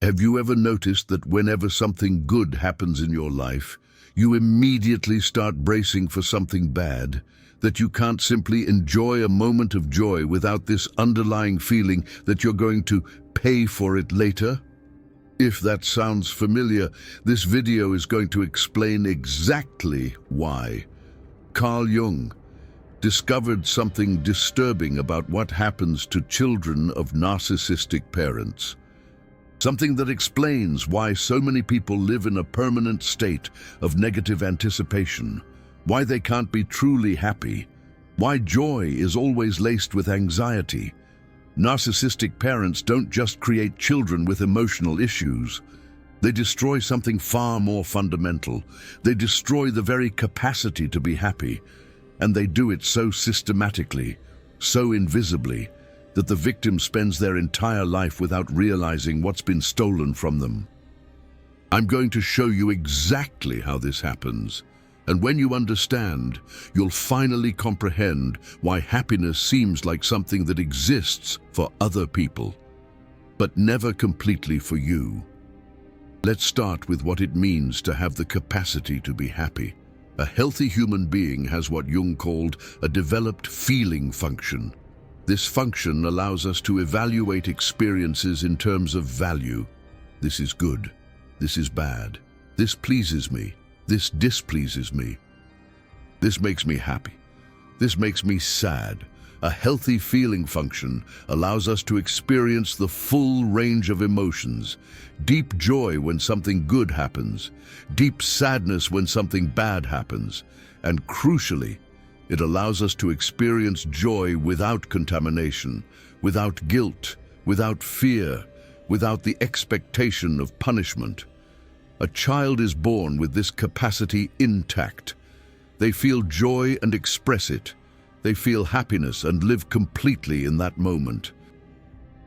Have you ever noticed that whenever something good happens in your life, you immediately start bracing for something bad? That you can't simply enjoy a moment of joy without this underlying feeling that you're going to pay for it later? If that sounds familiar, this video is going to explain exactly why. Carl Jung discovered something disturbing about what happens to children of narcissistic parents. Something that explains why so many people live in a permanent state of negative anticipation, why they can't be truly happy, why joy is always laced with anxiety. Narcissistic parents don't just create children with emotional issues. They destroy something far more fundamental. They destroy the very capacity to be happy, and they do it so systematically, so invisibly, that the victim spends their entire life without realizing what's been stolen from them. I'm going to show you exactly how this happens, and when you understand, you'll finally comprehend why happiness seems like something that exists for other people, but never completely for you. Let's start with what it means to have the capacity to be happy. A healthy human being has what Jung called a developed feeling function. This function allows us to evaluate experiences in terms of value. This is good. This is bad. This pleases me. This displeases me. This makes me happy. This makes me sad. A healthy feeling function allows us to experience the full range of emotions. Deep joy when something good happens. Deep sadness when something bad happens. And crucially, it allows us to experience joy without contamination, without guilt, without fear, without the expectation of punishment. A child is born with this capacity intact. They feel joy and express it. They feel happiness and live completely in that moment.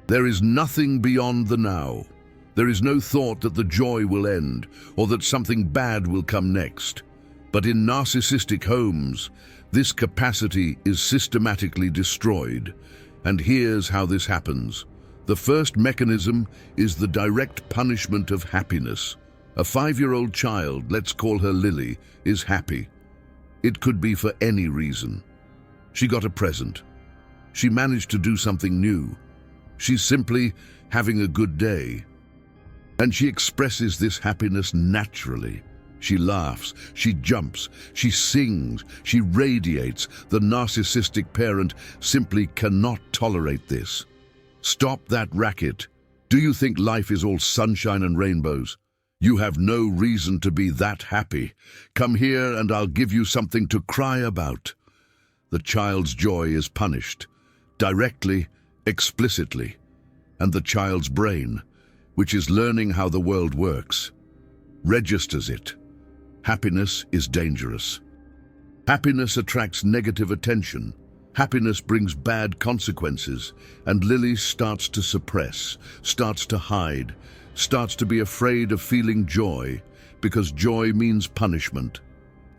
There is nothing beyond the now. There is no thought that the joy will end or that something bad will come next. But in narcissistic homes, this capacity is systematically destroyed. And here's how this happens. The first mechanism is the direct punishment of happiness. A 5-year-old child, let's call her Lily, is happy. It could be for any reason. She got a present. She managed to do something new. She's simply having a good day. And she expresses this happiness naturally. She laughs, she jumps, she sings, she radiates. The narcissistic parent simply cannot tolerate this. Stop that racket. Do you think life is all sunshine and rainbows? You have no reason to be that happy. Come here and I'll give you something to cry about. The child's joy is punished, directly, explicitly, and the child's brain, which is learning how the world works, registers it. Happiness is dangerous. Happiness attracts negative attention. Happiness brings bad consequences, and Lily starts to suppress, starts to hide, starts to be afraid of feeling joy, because joy means punishment.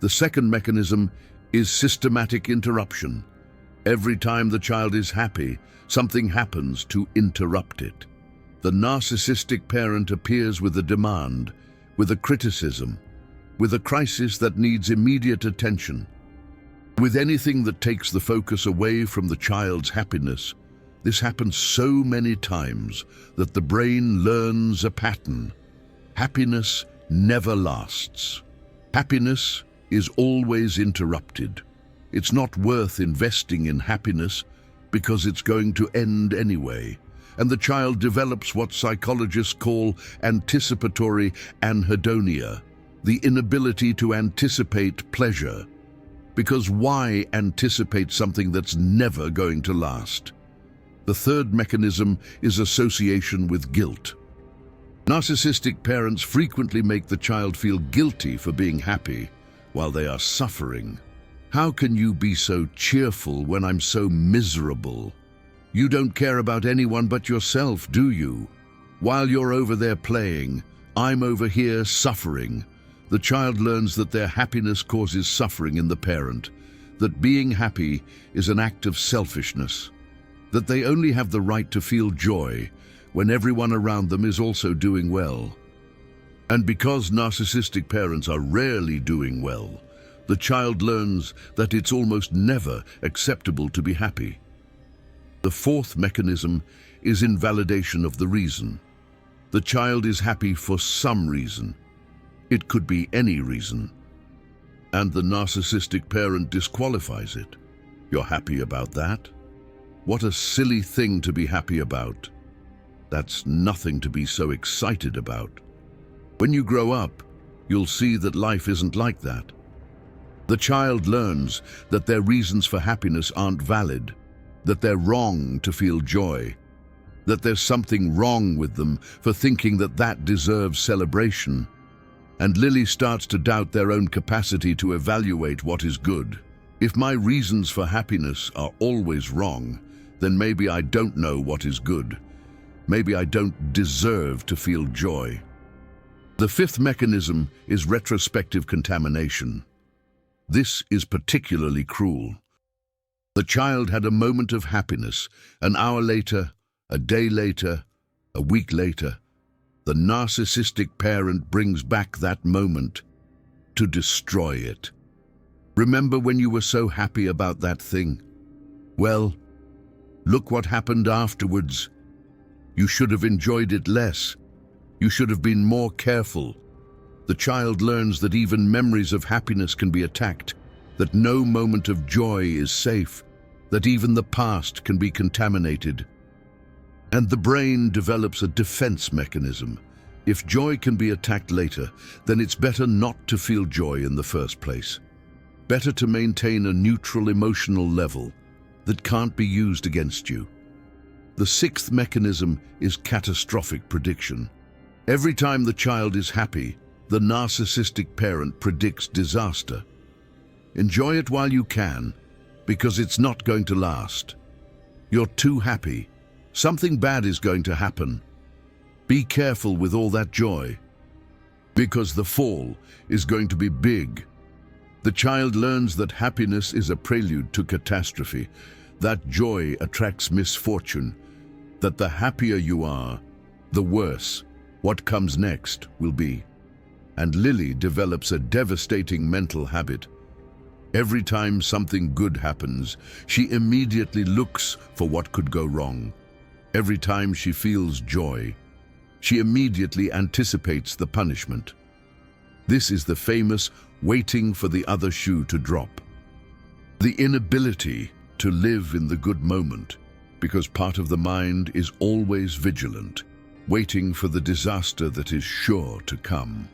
The second mechanism is systematic interruption. Every time the child is happy, something happens to interrupt it. The narcissistic parent appears with a demand, with a criticism, with a crisis that needs immediate attention, with anything that takes the focus away from the child's happiness. This happens so many times that the brain learns a pattern. Happiness never lasts. Happiness is always interrupted. It's not worth investing in happiness because it's going to end anyway. And the child develops what psychologists call anticipatory anhedonia, the inability to anticipate pleasure. Because why anticipate something that's never going to last? The third mechanism is association with guilt. Narcissistic parents frequently make the child feel guilty for being happy while they are suffering. How can you be so cheerful when I'm so miserable? You don't care about anyone but yourself, do you? While you're over there playing, I'm over here suffering. The child learns that their happiness causes suffering in the parent, that being happy is an act of selfishness, that they only have the right to feel joy when everyone around them is also doing well. And because narcissistic parents are rarely doing well, the child learns that it's almost never acceptable to be happy. The fourth mechanism is invalidation of the reason. The child is happy for some reason. It could be any reason. And the narcissistic parent disqualifies it. You're happy about that? What a silly thing to be happy about. That's nothing to be so excited about. When you grow up, you'll see that life isn't like that. The child learns that their reasons for happiness aren't valid, that they're wrong to feel joy, that there's something wrong with them for thinking that that deserves celebration. And Lily starts to doubt their own capacity to evaluate what is good. If my reasons for happiness are always wrong, then maybe I don't know what is good. Maybe I don't deserve to feel joy. The fifth mechanism is retrospective contamination. This is particularly cruel. The child had a moment of happiness. An hour later, a day later, a week later, the narcissistic parent brings back that moment to destroy it. Remember when you were so happy about that thing? Well, look what happened afterwards. You should have enjoyed it less. You should have been more careful. The child learns that even memories of happiness can be attacked, that no moment of joy is safe, that even the past can be contaminated. And the brain develops a defense mechanism. If joy can be attacked later, then it's better not to feel joy in the first place. Better to maintain a neutral emotional level that can't be used against you. The sixth mechanism is catastrophic prediction. Every time the child is happy, the narcissistic parent predicts disaster. Enjoy it while you can, because it's not going to last. You're too happy. Something bad is going to happen. Be careful with all that joy, because the fall is going to be big. The child learns that happiness is a prelude to catastrophe, that joy attracts misfortune, that the happier you are, the worse what comes next will be. And Lily develops a devastating mental habit. Every time something good happens, she immediately looks for what could go wrong. Every time she feels joy, she immediately anticipates the punishment. This is the famous waiting for the other shoe to drop. The inability to live in the good moment, because part of the mind is always vigilant, waiting for the disaster that is sure to come.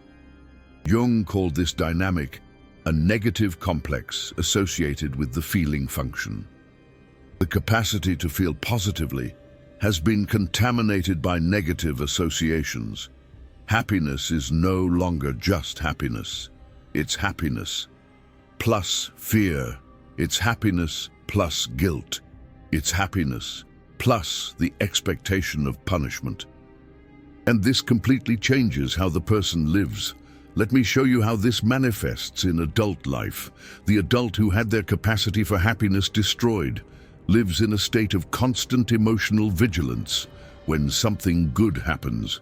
Jung called this dynamic a negative complex associated with the feeling function. The capacity to feel positively has been contaminated by negative associations. Happiness is no longer just happiness. It's happiness plus fear. It's happiness plus guilt. It's happiness plus the expectation of punishment. And this completely changes how the person lives. Let me show you how this manifests in adult life. The adult who had their capacity for happiness destroyed lives in a state of constant emotional vigilance. When something good happens,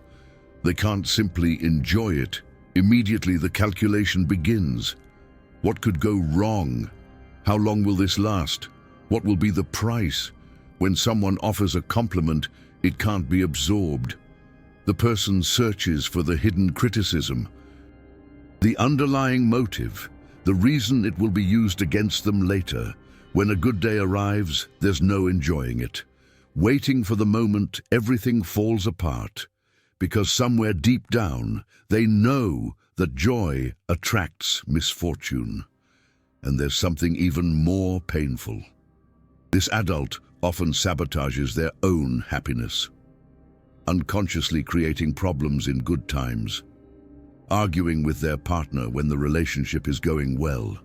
they can't simply enjoy it. Immediately the calculation begins. What could go wrong? How long will this last? What will be the price? When someone offers a compliment, it can't be absorbed. The person searches for the hidden criticism, the underlying motive, the reason it will be used against them later. When a good day arrives, there's no enjoying it. Waiting for the moment, everything falls apart, because somewhere deep down, they know that joy attracts misfortune. And there's something even more painful. This adult often sabotages their own happiness, unconsciously creating problems in good times, arguing with their partner when the relationship is going well,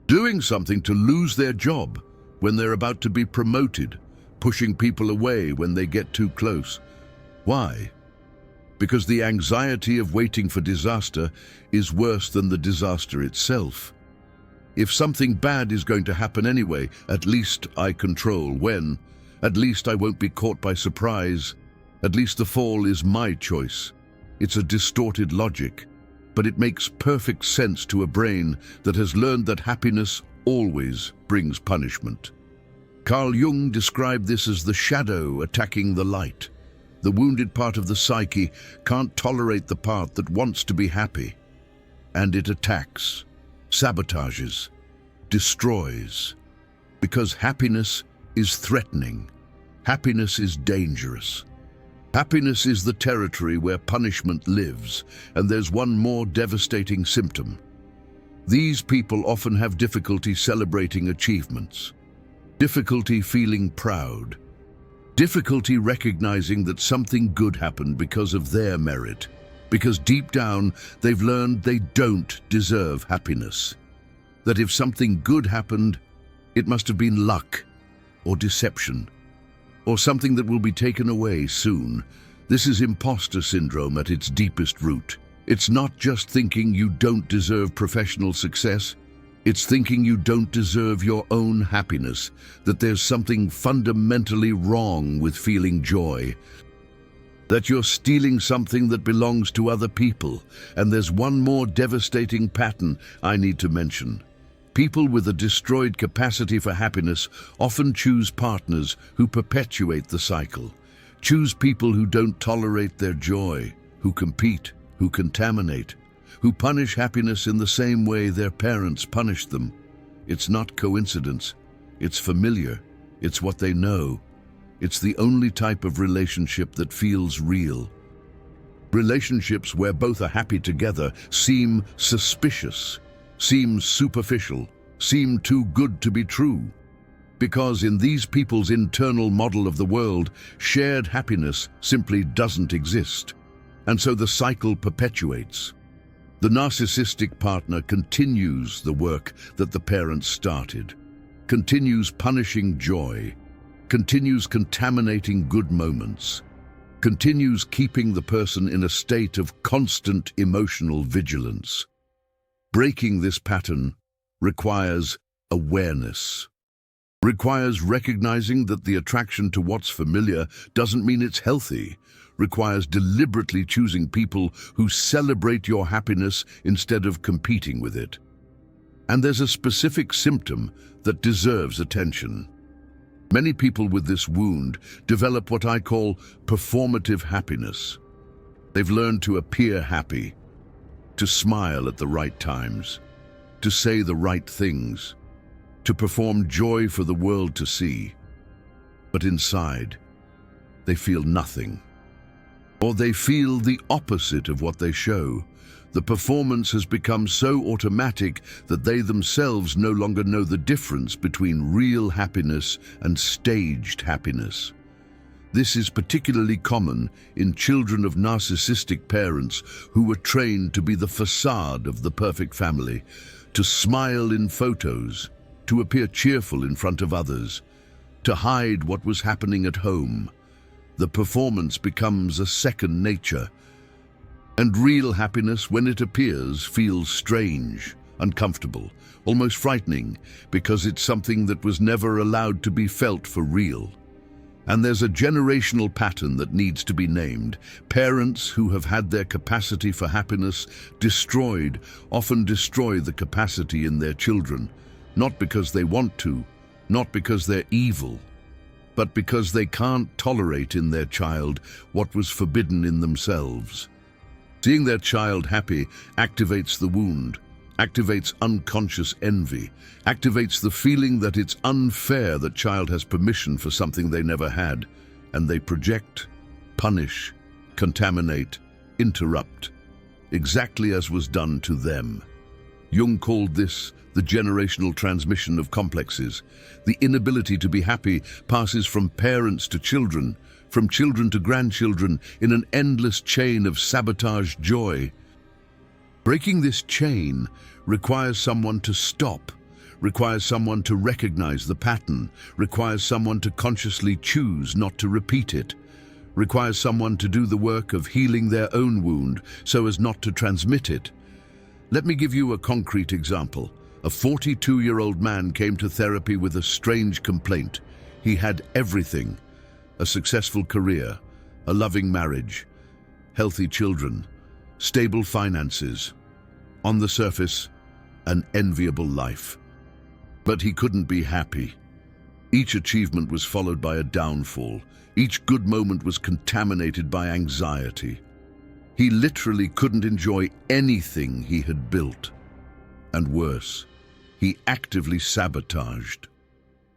doing something to lose their job when they're about to be promoted, pushing people away when they get too close. Why? Because the anxiety of waiting for disaster is worse than the disaster itself. If something bad is going to happen anyway, at least I control when, at least I won't be caught by surprise, At least the fall is my choice. It's a distorted logic, but it makes perfect sense to a brain that has learned that happiness always brings punishment. Carl Jung described this as the shadow attacking the light. The wounded part of the psyche can't tolerate the part that wants to be happy, and it attacks, sabotages, destroys. Because happiness is threatening. Happiness is dangerous. Happiness is the territory where punishment lives, and there's one more devastating symptom. These people often have difficulty celebrating achievements, difficulty feeling proud, difficulty recognizing that something good happened because of their merit, because deep down they've learned they don't deserve happiness. That if something good happened, it must have been luck or deception, or something that will be taken away soon. This is imposter syndrome at its deepest root. It's not just thinking you don't deserve professional success, it's thinking you don't deserve your own happiness, that there's something fundamentally wrong with feeling joy, that you're stealing something that belongs to other people. And there's one more devastating pattern I need to mention. People with a destroyed capacity for happiness often choose partners who perpetuate the cycle, choose people who don't tolerate their joy, who compete, who contaminate, who punish happiness in the same way their parents punished them. It's not coincidence, it's familiar, it's what they know. It's the only type of relationship that feels real. Relationships where both are happy together seem suspicious, seem superficial, seem too good to be true. Because in these people's internal model of the world, shared happiness simply doesn't exist. And so the cycle perpetuates. The narcissistic partner continues the work that the parents started, continues punishing joy, continues contaminating good moments, continues keeping the person in a state of constant emotional vigilance. Breaking this pattern requires awareness, requires recognizing that the attraction to what's familiar doesn't mean it's healthy, requires deliberately choosing people who celebrate your happiness instead of competing with it. And there's a specific symptom that deserves attention. Many people with this wound develop what I call performative happiness. They've learned to appear happy, to smile at the right times, to say the right things, to perform joy for the world to see. But inside, they feel nothing. Or they feel the opposite of what they show. The performance has become so automatic that they themselves no longer know the difference between real happiness and staged happiness. This is particularly common in children of narcissistic parents who were trained to be the facade of the perfect family, to smile in photos, to appear cheerful in front of others, to hide what was happening at home. The performance becomes a second nature. And real happiness, when it appears, feels strange, uncomfortable, almost frightening, because it's something that was never allowed to be felt for real. And there's a generational pattern that needs to be named. Parents who have had their capacity for happiness destroyed often destroy the capacity in their children, not because they want to, not because they're evil, but because they can't tolerate in their child what was forbidden in themselves. Seeing their child happy activates the wound, activates unconscious envy, activates the feeling that it's unfair that child has permission for something they never had, and they project, punish, contaminate, interrupt, exactly as was done to them. Jung called this the generational transmission of complexes. The inability to be happy passes from parents to children, from children to grandchildren, in an endless chain of sabotaged joy. Breaking this chain requires someone to stop, requires someone to recognize the pattern, requires someone to consciously choose not to repeat it, requires someone to do the work of healing their own wound so as not to transmit it. Let me give you a concrete example. A 42-year-old man came to therapy with a strange complaint. He had everything: a successful career, a loving marriage, healthy children, stable finances. On the surface, an enviable life. But he couldn't be happy. Each achievement was followed by a downfall. Each good moment was contaminated by anxiety. He literally couldn't enjoy anything he had built. And worse, he actively sabotaged.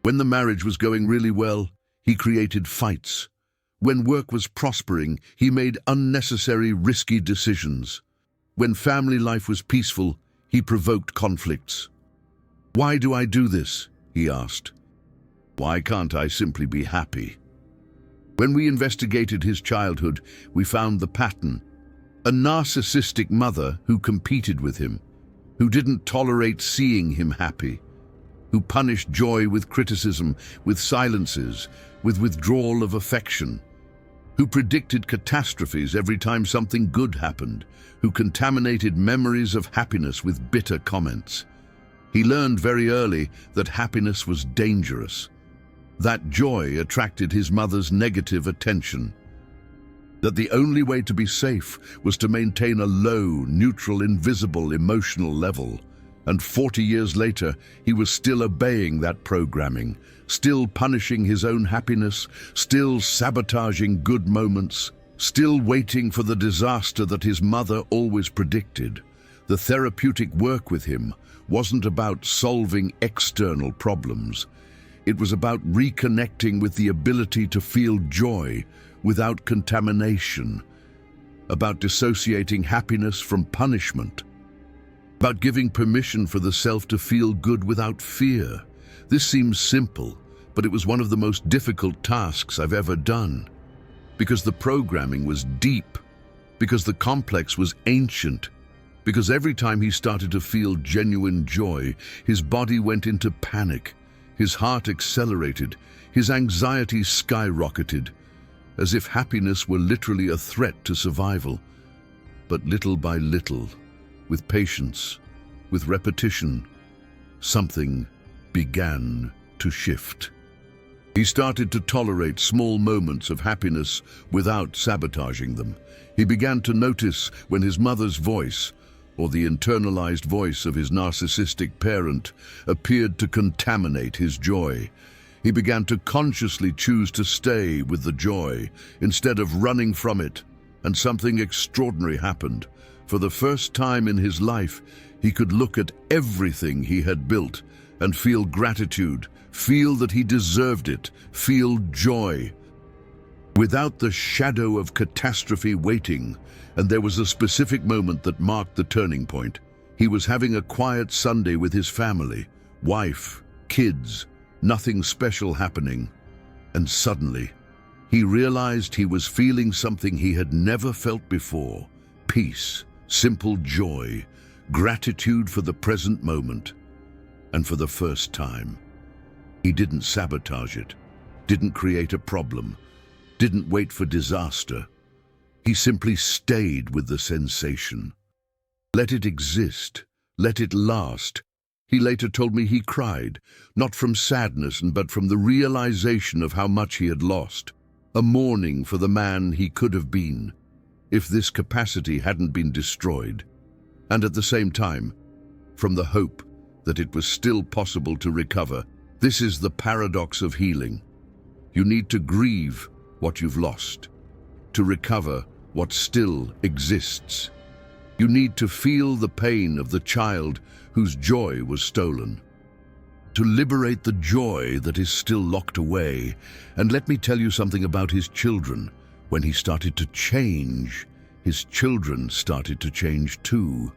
When the marriage was going really well, he created fights. When work was prospering, he made unnecessary, risky decisions. When family life was peaceful, he provoked conflicts. "Why do I do this?" he asked. "Why can't I simply be happy?" When we investigated his childhood, we found the pattern. A narcissistic mother who competed with him, who didn't tolerate seeing him happy, who punished joy with criticism, with silences, with withdrawal of affection, who predicted catastrophes every time something good happened, who contaminated memories of happiness with bitter comments. He learned very early that happiness was dangerous, that joy attracted his mother's negative attention, that the only way to be safe was to maintain a low, neutral, invisible emotional level. And 40 years later, he was still obeying that programming, still punishing his own happiness, still sabotaging good moments, still waiting for the disaster that his mother always predicted. The therapeutic work with him wasn't about solving external problems. It was about reconnecting with the ability to feel joy without contamination, about dissociating happiness from punishment, about giving permission for the self to feel good without fear. This seems simple, but it was one of the most difficult tasks I've ever done. Because the programming was deep, because the complex was ancient, because every time he started to feel genuine joy, his body went into panic, his heart accelerated, his anxiety skyrocketed, as if happiness were literally a threat to survival. But little by little, with patience, with repetition, something began to shift. He started to tolerate small moments of happiness without sabotaging them. He began to notice when his mother's voice, or the internalized voice of his narcissistic parent, appeared to contaminate his joy. He began to consciously choose to stay with the joy instead of running from it, and something extraordinary happened. For the first time in his life, he could look at everything he had built and feel gratitude, feel that he deserved it, feel joy, without the shadow of catastrophe waiting. And there was a specific moment that marked the turning point. He was having a quiet Sunday with his family, wife, kids, nothing special happening. And suddenly, he realized he was feeling something he had never felt before: peace, simple joy, gratitude for the present moment. And for the first time, he didn't sabotage it, didn't create a problem, didn't wait for disaster. He simply stayed with the sensation. Let it exist, let it last. He later told me he cried, not from sadness but from the realization of how much he had lost, a mourning for the man he could have been if this capacity hadn't been destroyed, and at the same time, from the hope that it was still possible to recover. This is the paradox of healing. You need to grieve what you've lost, to recover what still exists. You need to feel the pain of the child whose joy was stolen, to liberate the joy that is still locked away. And let me tell you something about his children. When he started to change, his children started to change too.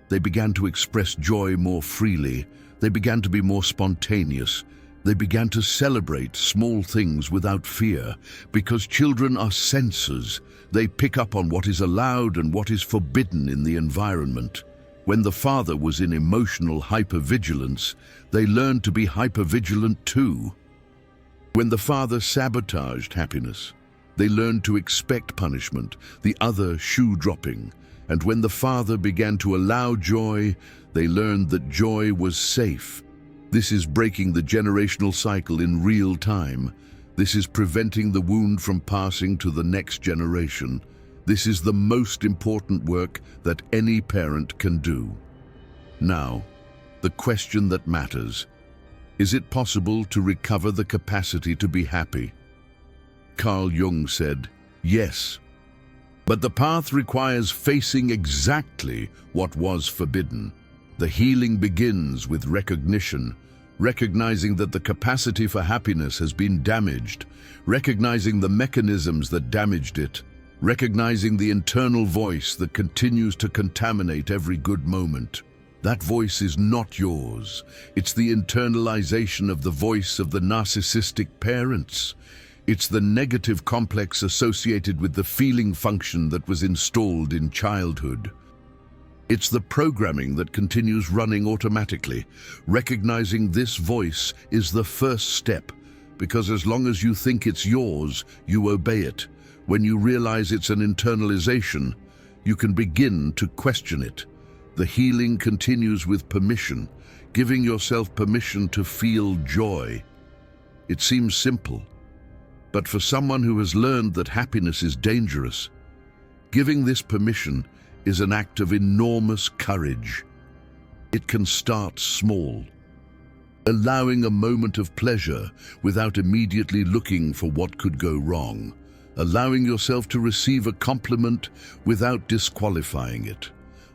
They began to express joy more freely. They began to be more spontaneous. They began to celebrate small things without fear, because children are sensors. They pick up on what is allowed and what is forbidden in the environment. When the father was in emotional hypervigilance, they learned to be hypervigilant too. When the father sabotaged happiness, they learned to expect punishment, the other shoe dropping. And when the father began to allow joy, they learned that joy was safe. This is breaking the generational cycle in real time. This is preventing the wound from passing to the next generation. This is the most important work that any parent can do. Now, the question that matters. Is it possible to recover the capacity to be happy? Carl Jung said, yes. But the path requires facing exactly what was forbidden. The healing begins with recognition, recognizing that the capacity for happiness has been damaged, recognizing the mechanisms that damaged it, recognizing the internal voice that continues to contaminate every good moment. That voice is not yours. It's the internalization of the voice of the narcissistic parents. It's the negative complex associated with the feeling function that was installed in childhood. It's the programming that continues running automatically. Recognizing this voice is the first step, because as long as you think it's yours, you obey it. When you realize it's an internalization, you can begin to question it. The healing continues with permission, giving yourself permission to feel joy. It seems simple, but for someone who has learned that happiness is dangerous, giving this permission is an act of enormous courage. It can start small, allowing a moment of pleasure without immediately looking for what could go wrong, allowing yourself to receive a compliment without disqualifying it,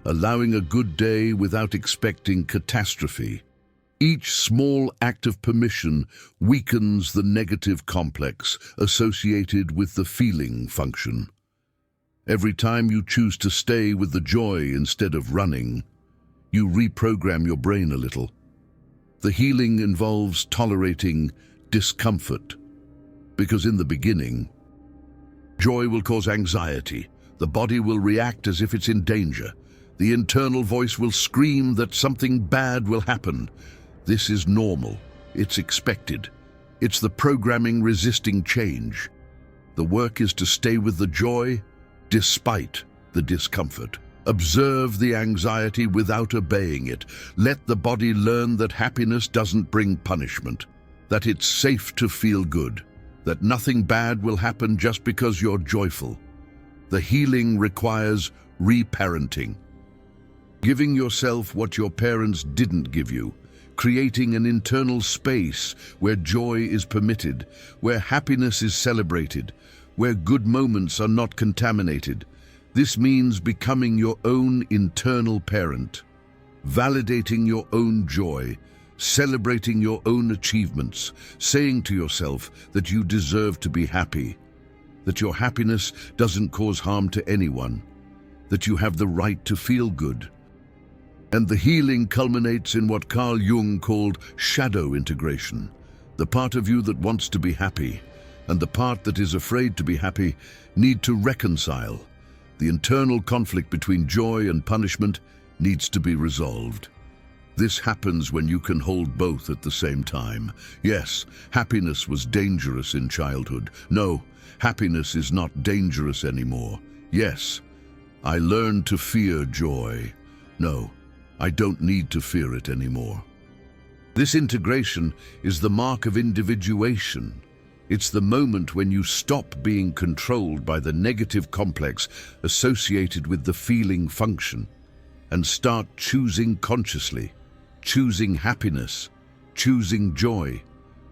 allowing a good day without expecting catastrophe. Each small act of permission weakens the negative complex associated with the feeling function. Every time you choose to stay with the joy instead of running, you reprogram your brain a little. The healing involves tolerating discomfort, because in the beginning, joy will cause anxiety. The body will react as if it's in danger. The internal voice will scream that something bad will happen. This is normal. It's expected. It's the programming resisting change. The work is to stay with the joy despite the discomfort. Observe the anxiety without obeying it. Let the body learn that happiness doesn't bring punishment, that it's safe to feel good, that nothing bad will happen just because you're joyful. The healing requires reparenting, giving yourself what your parents didn't give you, creating an internal space where joy is permitted, where happiness is celebrated, where good moments are not contaminated. This means becoming your own internal parent, validating your own joy, celebrating your own achievements, saying to yourself that you deserve to be happy, that your happiness doesn't cause harm to anyone, that you have the right to feel good. And the healing culminates in what Carl Jung called shadow integration. The part of you that wants to be happy and the part that is afraid to be happy need to reconcile. The internal conflict between joy and punishment needs to be resolved. This happens when you can hold both at the same time. Yes, happiness was dangerous in childhood. No, happiness is not dangerous anymore. Yes, I learned to fear joy. No, I don't need to fear it anymore. This integration is the mark of individuation. It's the moment when you stop being controlled by the negative complex associated with the feeling function and start choosing consciously, choosing happiness, choosing joy,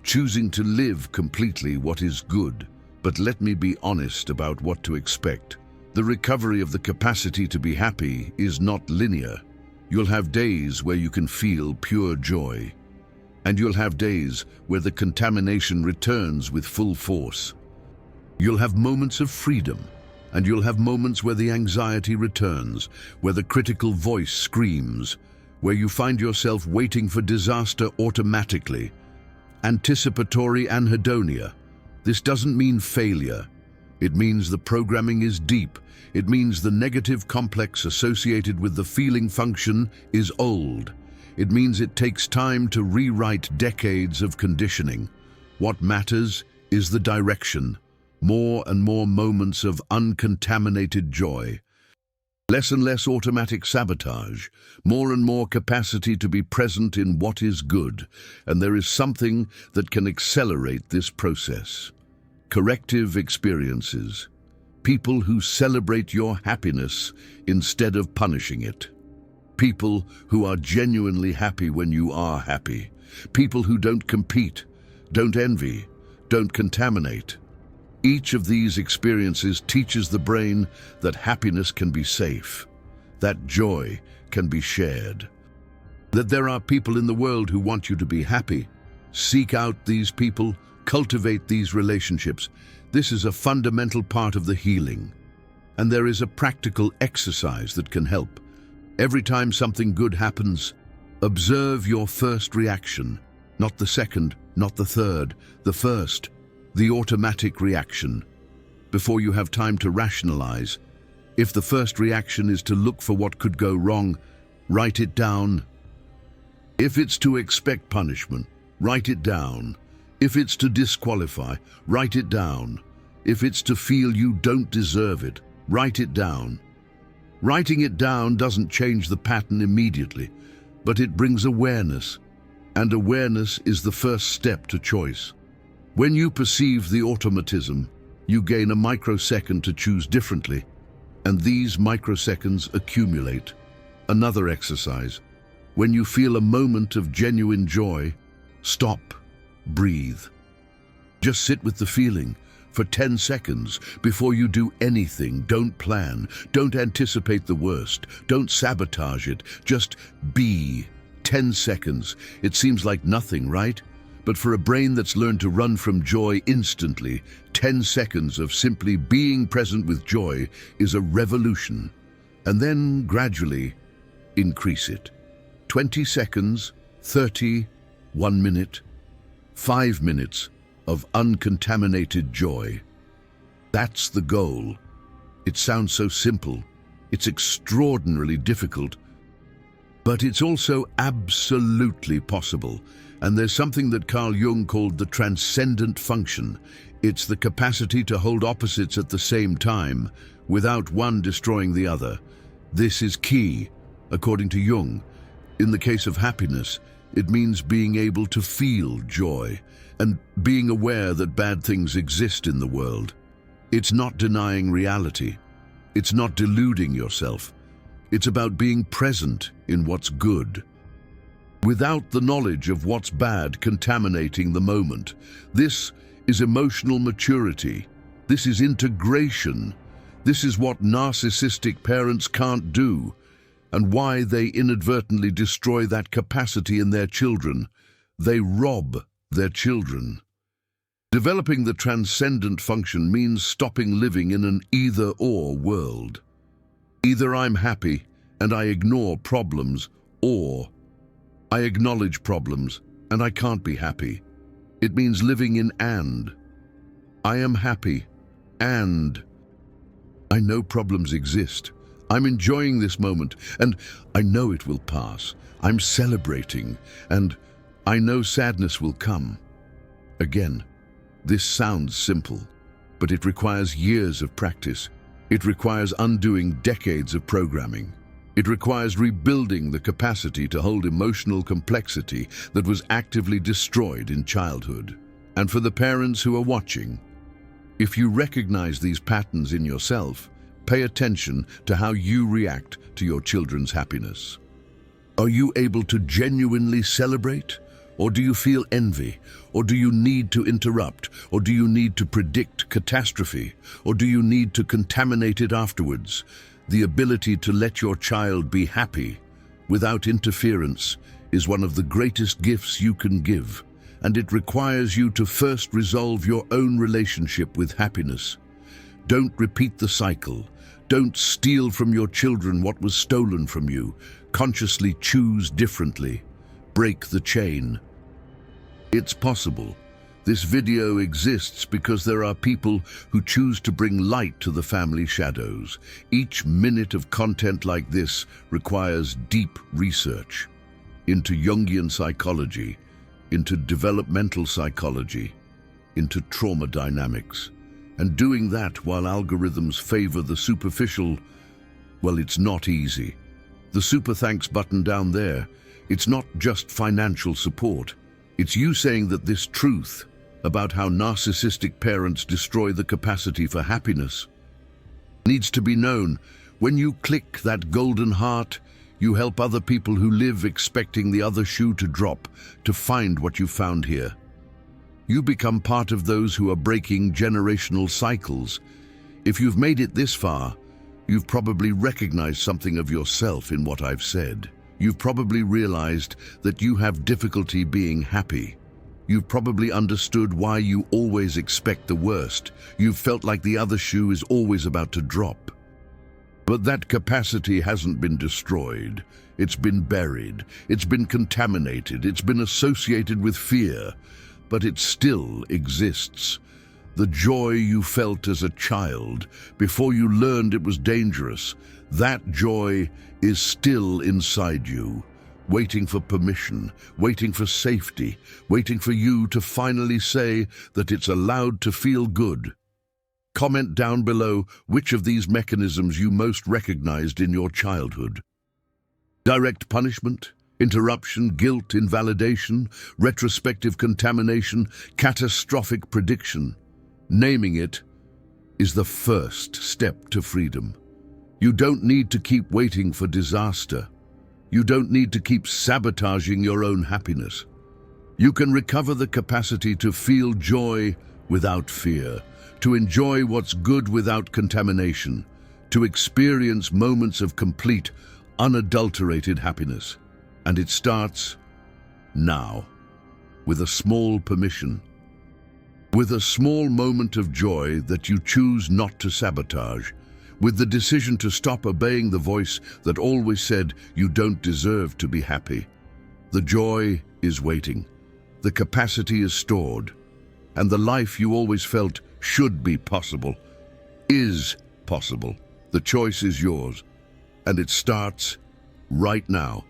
choosing to live completely what is good. But let me be honest about what to expect. The recovery of the capacity to be happy is not linear. You'll have days where you can feel pure joy, and you'll have days where the contamination returns with full force. You'll have moments of freedom, and you'll have moments where the anxiety returns, where the critical voice screams, where you find yourself waiting for disaster automatically. Anticipatory anhedonia. This doesn't mean failure. It means the programming is deep. It means the negative complex associated with the feeling function is old. It means it takes time to rewrite decades of conditioning. What matters is the direction. More and more moments of uncontaminated joy. Less and less automatic sabotage. More and more capacity to be present in what is good. And there is something that can accelerate this process. Corrective experiences. People who celebrate your happiness instead of punishing it. People who are genuinely happy when you are happy. People who don't compete, don't envy, don't contaminate. Each of these experiences teaches the brain that happiness can be safe, that joy can be shared, that there are people in the world who want you to be happy. Seek out these people, cultivate these relationships. This is a fundamental part of the healing. And there is a practical exercise that can help. Every time something good happens, observe your first reaction, not the second, not the third, the first, the automatic reaction. Before you have time to rationalize, if the first reaction is to look for what could go wrong, write it down. If it's to expect punishment, write it down. If it's to disqualify, write it down. If it's to feel you don't deserve it, write it down. Writing it down doesn't change the pattern immediately, but it brings awareness, and awareness is the first step to choice. When you perceive the automatism, you gain a microsecond to choose differently, and these microseconds accumulate. Another exercise. When you feel a moment of genuine joy, stop, breathe. Just sit with the feeling for 10 seconds before you do anything. Don't plan, don't anticipate the worst, don't sabotage it, just be. 10 seconds. It seems like nothing, right? But for a brain that's learned to run from joy instantly, 10 seconds of simply being present with joy is a revolution. And then gradually increase it. 20 seconds, 30, 1 minute, 5 minutes of uncontaminated joy. That's the goal. It sounds so simple. It's extraordinarily difficult, but it's also absolutely possible. And there's something that Carl Jung called the transcendent function. It's the capacity to hold opposites at the same time, without one destroying the other. This is key, according to Jung. In the case of happiness, it means being able to feel joy and being aware that bad things exist in the world. It's not denying reality. It's not deluding yourself. It's about being present in what's good, without the knowledge of what's bad contaminating the moment. This is emotional maturity. This is integration. This is what narcissistic parents can't do, and why they inadvertently destroy that capacity in their children. They rob their children. Developing the transcendent function means stopping living in an either-or world. Either I'm happy and I ignore problems, or I acknowledge problems and I can't be happy. It means living in and. I am happy and I know problems exist. I'm enjoying this moment and I know it will pass. I'm celebrating and I know sadness will come. Again, this sounds simple, but it requires years of practice. It requires undoing decades of programming. It requires rebuilding the capacity to hold emotional complexity that was actively destroyed in childhood. And for the parents who are watching, if you recognize these patterns in yourself, pay attention to how you react to your children's happiness. Are you able to genuinely celebrate? Or do you feel envy? Or do you need to interrupt? Or do you need to predict catastrophe? Or do you need to contaminate it afterwards? The ability to let your child be happy without interference is one of the greatest gifts you can give, and it requires you to first resolve your own relationship with happiness. Don't repeat the cycle. Don't steal from your children what was stolen from you. Consciously choose differently. Break the chain. It's possible. This video exists because there are people who choose to bring light to the family shadows. Each minute of content like this requires deep research into Jungian psychology, into developmental psychology, into trauma dynamics. And doing that while algorithms favor the superficial, well, it's not easy. The super thanks button down there, it's not just financial support. It's you saying that this truth, about how narcissistic parents destroy the capacity for happiness. Needs to be known, when you click that golden heart, you help other people who live expecting the other shoe to drop to find what you found here. You become part of those who are breaking generational cycles. If you've made it this far, you've probably recognized something of yourself in what I've said. You've probably realized that you have difficulty being happy. You've probably understood why you always expect the worst. You've felt like the other shoe is always about to drop. But that capacity hasn't been destroyed. It's been buried. It's been contaminated. It's been associated with fear. But it still exists. The joy you felt as a child before you learned it was dangerous, that joy is still inside you, waiting for permission, waiting for safety, waiting for you to finally say that it's allowed to feel good. Comment down below which of these mechanisms you most recognized in your childhood. Direct punishment, interruption, guilt, invalidation, retrospective contamination, catastrophic prediction. Naming it is the first step to freedom. You don't need to keep waiting for disaster. You don't need to keep sabotaging your own happiness. You can recover the capacity to feel joy without fear, to enjoy what's good without contamination, to experience moments of complete, unadulterated happiness. And it starts now, with a small permission, with a small moment of joy that you choose not to sabotage, with the decision to stop obeying the voice that always said you don't deserve to be happy. The joy is waiting, the capacity is stored, and the life you always felt should be possible is possible. The choice is yours, and it starts right now.